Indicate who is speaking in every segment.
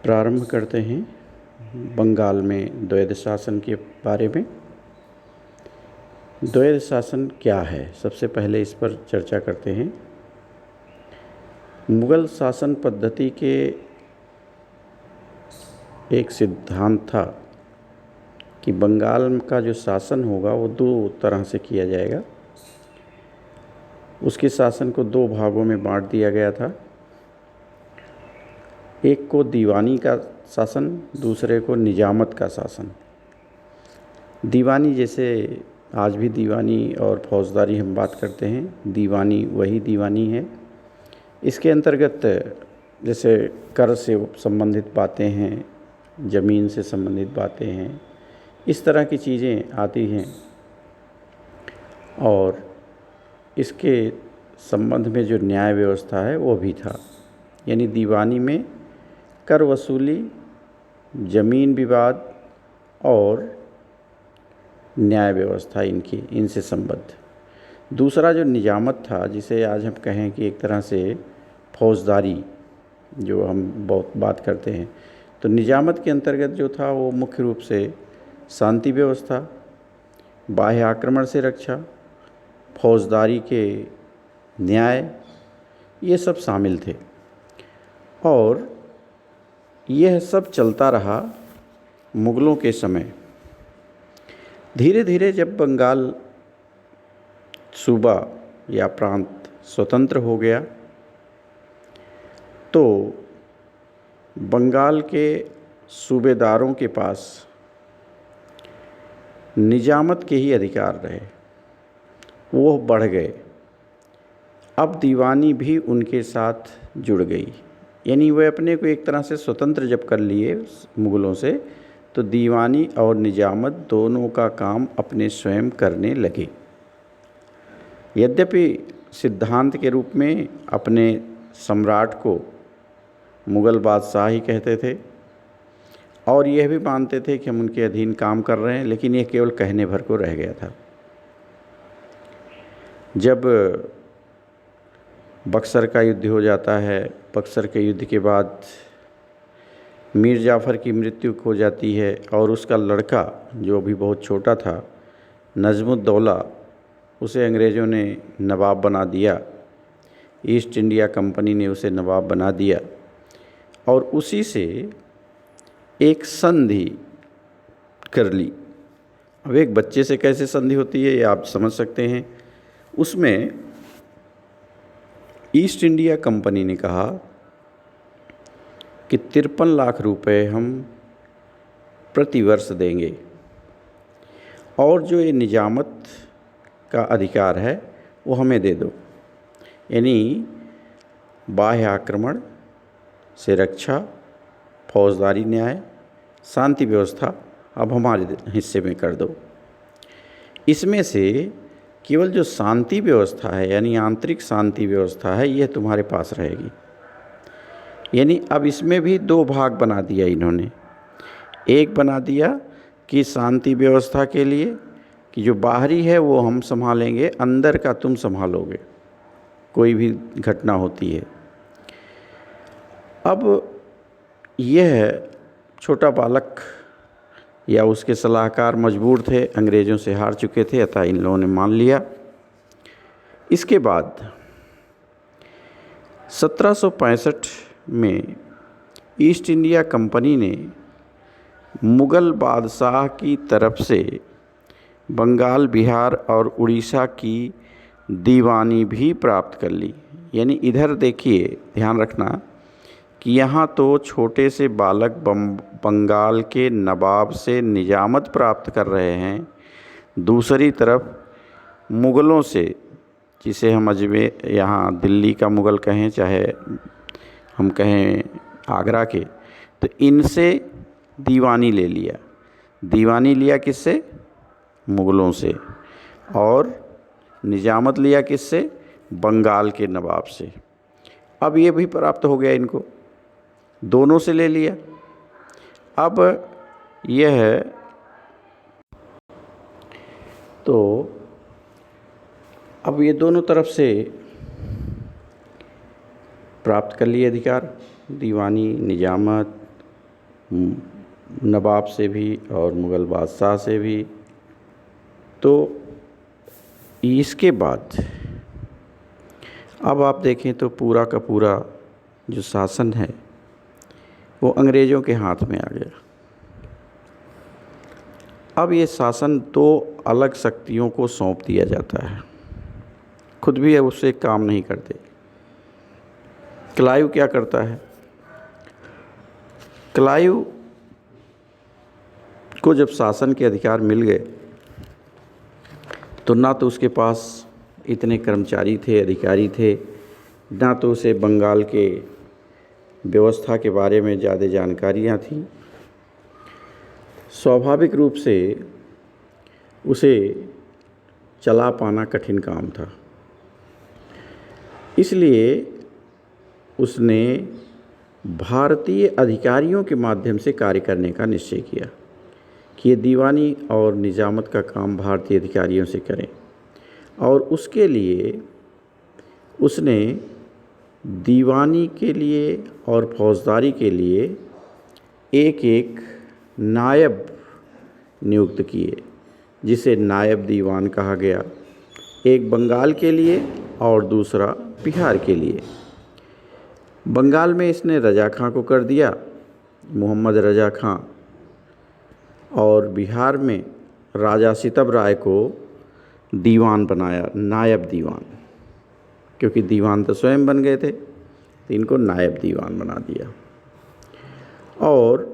Speaker 1: प्रारंभ करते हैं बंगाल में द्वैध शासन के बारे में। द्वैध शासन क्या है, सबसे पहले इस पर चर्चा करते हैं। मुग़ल शासन पद्धति के एक सिद्धांत था कि बंगाल का जो शासन होगा वो दो तरह से किया जाएगा। उसके शासन को दो भागों में बांट दिया गया था। एक को दीवानी का शासन, दूसरे को निजामत का शासन। दीवानी जैसे आज भी दीवानी और फौजदारी हम बात करते हैं, दीवानी वही दीवानी है। इसके अंतर्गत जैसे कर से संबंधित बातें हैं, ज़मीन से संबंधित बातें हैं, इस तरह की चीज़ें आती हैं। और इसके संबंध में जो न्याय व्यवस्था है वो भी था। यानी दीवानी में कर वसूली, ज़मीन विवाद और न्याय व्यवस्था इनसे संबद्ध। दूसरा जो निजामत था, जिसे आज हम कहें कि एक तरह से फौजदारी जो हम बहुत बात करते हैं, तो निजामत के अंतर्गत जो था वो मुख्य रूप से शांति व्यवस्था, बाह्य आक्रमण से रक्षा, फौजदारी के न्याय, ये सब शामिल थे। और यह सब चलता रहा मुग़लों के समय। धीरे धीरे जब बंगाल सूबा या प्रांत स्वतंत्र हो गया तो बंगाल के सूबेदारों के पास निजामत के ही अधिकार रहे, वो बढ़ गए। अब दीवानी भी उनके साथ जुड़ गई। यानी वे अपने को एक तरह से स्वतंत्र जब कर लिए मुग़लों से, तो दीवानी और निजामत दोनों का काम अपने स्वयं करने लगे। यद्यपि सिद्धांत के रूप में अपने सम्राट को मुग़ल बादशाह ही कहते थे और यह भी मानते थे कि हम उनके अधीन काम कर रहे हैं, लेकिन यह केवल कहने भर को रह गया था। जब बक्सर का युद्ध हो जाता है, बक्सर के युद्ध के बाद मीर जाफ़र की मृत्यु हो जाती है और उसका लड़का जो भी बहुत छोटा था, नजमुद्दौला, उसे अंग्रेज़ों ने नवाब बना दिया। ईस्ट इंडिया कंपनी ने उसे नवाब बना दिया और उसी से एक संधि कर ली। अब एक बच्चे से कैसे संधि होती है ये आप समझ सकते हैं। उसमें ईस्ट इंडिया कंपनी ने कहा कि 53 लाख रुपए हम प्रति वर्ष देंगे और जो ये निजामत का अधिकार है वो हमें दे दो। यानी बाह्य आक्रमण से रक्षा, फौजदारी न्याय, शांति व्यवस्था अब हमारे हिस्से में कर दो। इसमें से केवल जो शांति व्यवस्था है, यानी आंतरिक शांति व्यवस्था है, यह तुम्हारे पास रहेगी। यानी अब इसमें भी दो भाग बना दिया इन्होंने। एक बना दिया कि शांति व्यवस्था के लिए कि जो बाहरी है वो हम संभालेंगे, अंदर का तुम संभालोगे कोई भी घटना होती है। अब यह छोटा बालक या उसके सलाहकार मजबूर थे, अंग्रेज़ों से हार चुके थे, अतः इन लोगों ने मान लिया। इसके बाद 1765 में ईस्ट इंडिया कंपनी ने मुग़ल बादशाह की तरफ से बंगाल, बिहार और उड़ीसा की दीवानी भी प्राप्त कर ली। यानी इधर देखिए, ध्यान रखना कि यहाँ तो छोटे से बालक बंगाल के नवाब से निजामत प्राप्त कर रहे हैं, दूसरी तरफ मुग़लों से, जिसे हम अजमेर यहाँ दिल्ली का मुग़ल कहें चाहे हम कहें आगरा के, तो इनसे दीवानी ले लिया। दीवानी लिया किससे? मुग़लों से। और निजामत लिया किससे? बंगाल के नवाब से। अब ये भी प्राप्त हो गया इनको, दोनों से ले लिया। अब यह है तो अब ये दोनों तरफ से प्राप्त कर लिए अधिकार, दीवानी, निजामत, नवाब से भी और मुग़ल बादशाह से भी। तो इसके बाद अब आप देखें तो पूरा का पूरा जो शासन है वो अंग्रेज़ों के हाथ में आ गया। अब ये शासन दो अलग शक्तियों को सौंप दिया जाता है, खुद भी अब उससे काम नहीं करते। क्लाइव क्या करता है, क्लाइव को जब शासन के अधिकार मिल गए तो ना तो उसके पास इतने कर्मचारी थे, अधिकारी थे, ना तो उसे बंगाल के व्यवस्था के बारे में ज़्यादा जानकारियाँ थीं। स्वाभाविक रूप से उसे चला पाना कठिन काम था। इसलिए उसने भारतीय अधिकारियों के माध्यम से कार्य करने का निश्चय किया कि ये दीवानी और निजामत का काम भारतीय अधिकारियों से करें। और उसके लिए उसने दीवानी के लिए और फौजदारी के लिए एक एक नायब नियुक्त किए, जिसे नायब दीवान कहा गया। एक बंगाल के लिए और दूसरा बिहार के लिए। बंगाल में इसने रजा खां को कर दिया, मोहम्मद रजा खां, और बिहार में राजा सितब राय को दीवान बनाया, नायब दीवान, क्योंकि दीवान तो स्वयं बन गए थे, तो इनको नायब दीवान बना दिया। और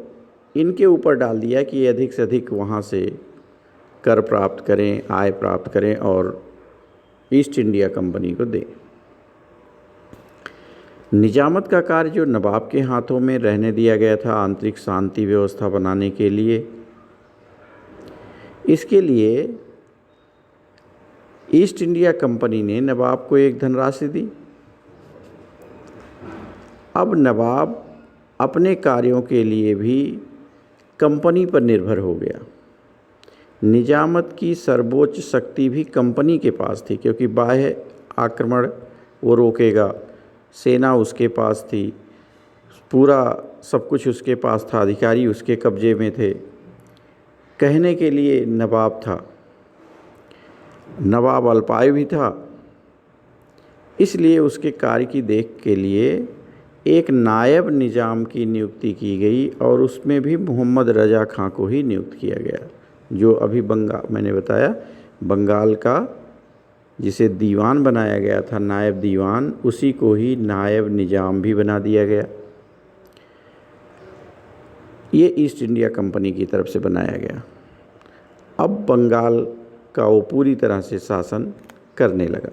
Speaker 1: इनके ऊपर डाल दिया कि ये अधिक से अधिक वहाँ से कर प्राप्त करें, आय प्राप्त करें और ईस्ट इंडिया कंपनी को दें। निजामत का कार्य जो नवाब के हाथों में रहने दिया गया था आंतरिक शांति व्यवस्था बनाने के लिए, इसके लिए ईस्ट इंडिया कंपनी ने नवाब को एक धनराशि दी। अब नवाब अपने कार्यों के लिए भी कंपनी पर निर्भर हो गया। निजामत की सर्वोच्च शक्ति भी कंपनी के पास थी, क्योंकि बाह्य आक्रमण वो रोकेगा, सेना उसके पास थी, पूरा सब कुछ उसके पास था, अधिकारी उसके कब्जे में थे। कहने के लिए नवाब था, नवाब अल्पायु भी था, इसलिए उसके कार्य की देख के लिए एक नायब निजाम की नियुक्ति की गई और उसमें भी मोहम्मद रजा खां को ही नियुक्त किया गया, जो अभी मैंने बताया बंगाल का जिसे दीवान बनाया गया था, नायब दीवान, उसी को ही नायब निजाम भी बना दिया गया। ये ईस्ट इंडिया कंपनी की तरफ से बनाया गया। अब बंगाल का वो पूरी तरह से शासन करने लगा।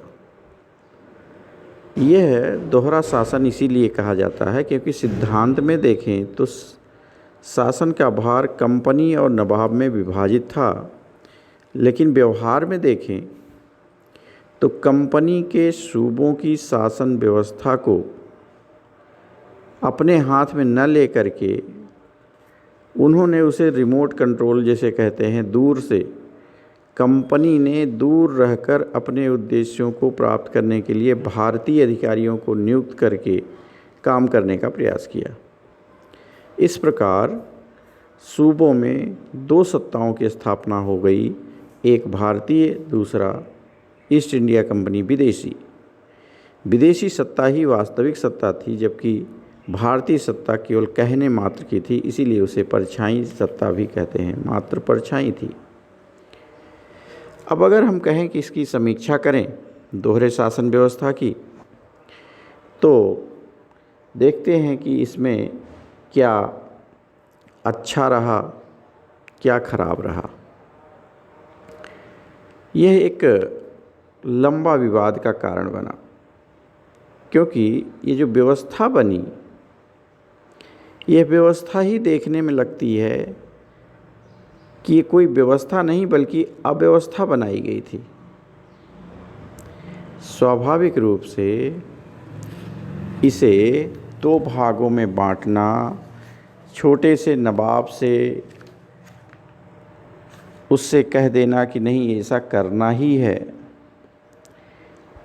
Speaker 1: यह दोहरा शासन इसीलिए कहा जाता है क्योंकि सिद्धांत में देखें तो शासन का भार कंपनी और नवाब में विभाजित था, लेकिन व्यवहार में देखें तो कंपनी के सूबों की शासन व्यवस्था को अपने हाथ में न लेकर के उन्होंने उसे रिमोट कंट्रोल जैसे कहते हैं, दूर से कंपनी ने दूर रहकर अपने उद्देश्यों को प्राप्त करने के लिए भारतीय अधिकारियों को नियुक्त करके काम करने का प्रयास किया। इस प्रकार सूबों में दो सत्ताओं की स्थापना हो गई, एक भारतीय, दूसरा ईस्ट इंडिया कंपनी विदेशी। विदेशी सत्ता ही वास्तविक सत्ता थी, जबकि भारतीय सत्ता केवल कहने मात्र की थी, इसीलिए उसे परछाई सत्ता भी कहते हैं, मात्र परछाई थी। अब अगर हम कहें कि इसकी समीक्षा करें दोहरे शासन व्यवस्था की, तो देखते हैं कि इसमें क्या अच्छा रहा, क्या खराब रहा। यह एक लंबा विवाद का कारण बना, क्योंकि ये जो व्यवस्था बनी, यह व्यवस्था ही देखने में लगती है कि ये कोई व्यवस्था नहीं बल्कि अव्यवस्था बनाई गई थी। स्वाभाविक रूप से इसे दो भागों में बांटना, छोटे से नवाब से उससे कह देना कि नहीं ऐसा करना ही है,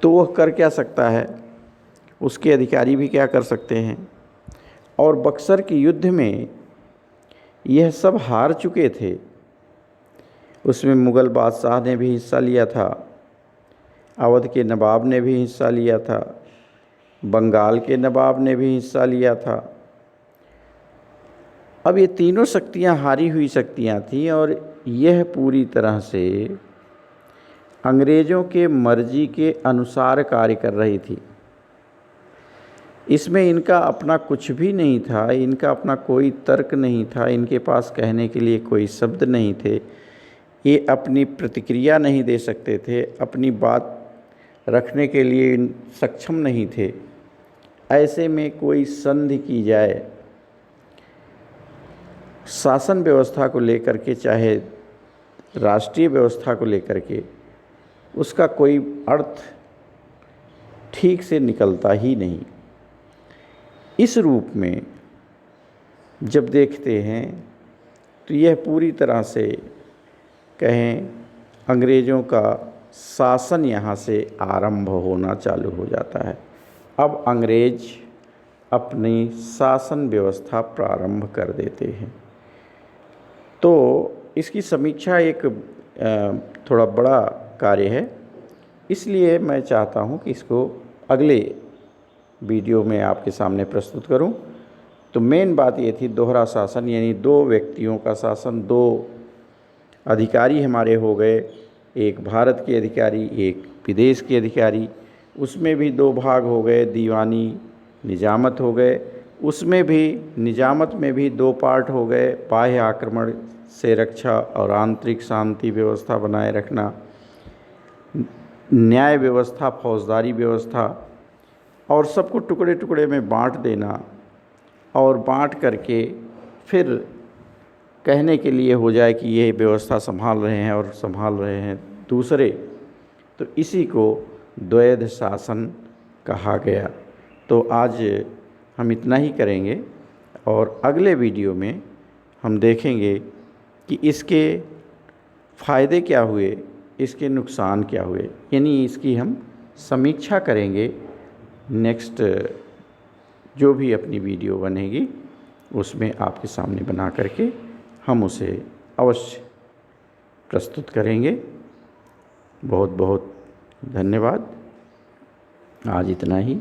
Speaker 1: तो वह कर क्या सकता है, उसके अधिकारी भी क्या कर सकते हैं। और बक्सर के युद्ध में यह सब हार चुके थे। उसमें मुग़ल बादशाह ने भी हिस्सा लिया था, अवध के नवाब ने भी हिस्सा लिया था, बंगाल के नवाब ने भी हिस्सा लिया था। अब ये तीनों शक्तियाँ हारी हुई शक्तियाँ थीं और यह पूरी तरह से अंग्रेज़ों के मर्जी के अनुसार कार्य कर रही थी। इसमें इनका अपना कुछ भी नहीं था, इनका अपना कोई तर्क नहीं था, इनके पास कहने के लिए कोई शब्द नहीं थे, ये अपनी प्रतिक्रिया नहीं दे सकते थे, अपनी बात रखने के लिए सक्षम नहीं थे। ऐसे में कोई संधि की जाए शासन व्यवस्था को लेकर के, चाहे राष्ट्रीय व्यवस्था को लेकर के, उसका कोई अर्थ ठीक से निकलता ही नहीं। इस रूप में जब देखते हैं तो यह पूरी तरह से कहें अंग्रेज़ों का शासन यहाँ से आरंभ होना चालू हो जाता है। अब अंग्रेज अपनी शासन व्यवस्था प्रारंभ कर देते हैं। तो इसकी समीक्षा एक थोड़ा बड़ा कार्य है, इसलिए मैं चाहता हूँ कि इसको अगले वीडियो में आपके सामने प्रस्तुत करूं। तो मेन बात ये थी दोहरा शासन, यानी दो व्यक्तियों का शासन, दो अधिकारी हमारे हो गए, एक भारत के अधिकारी, एक विदेश के अधिकारी। उसमें भी दो भाग हो गए, दीवानी निजामत हो गए। उसमें भी निजामत में भी दो पार्ट हो गए, बाह्य आक्रमण से रक्षा और आंतरिक शांति व्यवस्था बनाए रखना, न्याय व्यवस्था, फौजदारी व्यवस्था, और सबको टुकड़े टुकड़े में बांट देना और बांट करके फिर कहने के लिए हो जाए कि ये व्यवस्था संभाल रहे हैं और संभाल रहे हैं दूसरे, तो इसी को द्वैध शासन कहा गया। तो आज हम इतना ही करेंगे और अगले वीडियो में हम देखेंगे कि इसके फ़ायदे क्या हुए, इसके नुकसान क्या हुए, यानी इसकी हम समीक्षा करेंगे। नेक्स्ट जो भी अपनी वीडियो बनेगी उसमें आपके सामने बना करके हम उसे अवश्य प्रस्तुत करेंगे। बहुत बहुत धन्यवाद। आज इतना ही।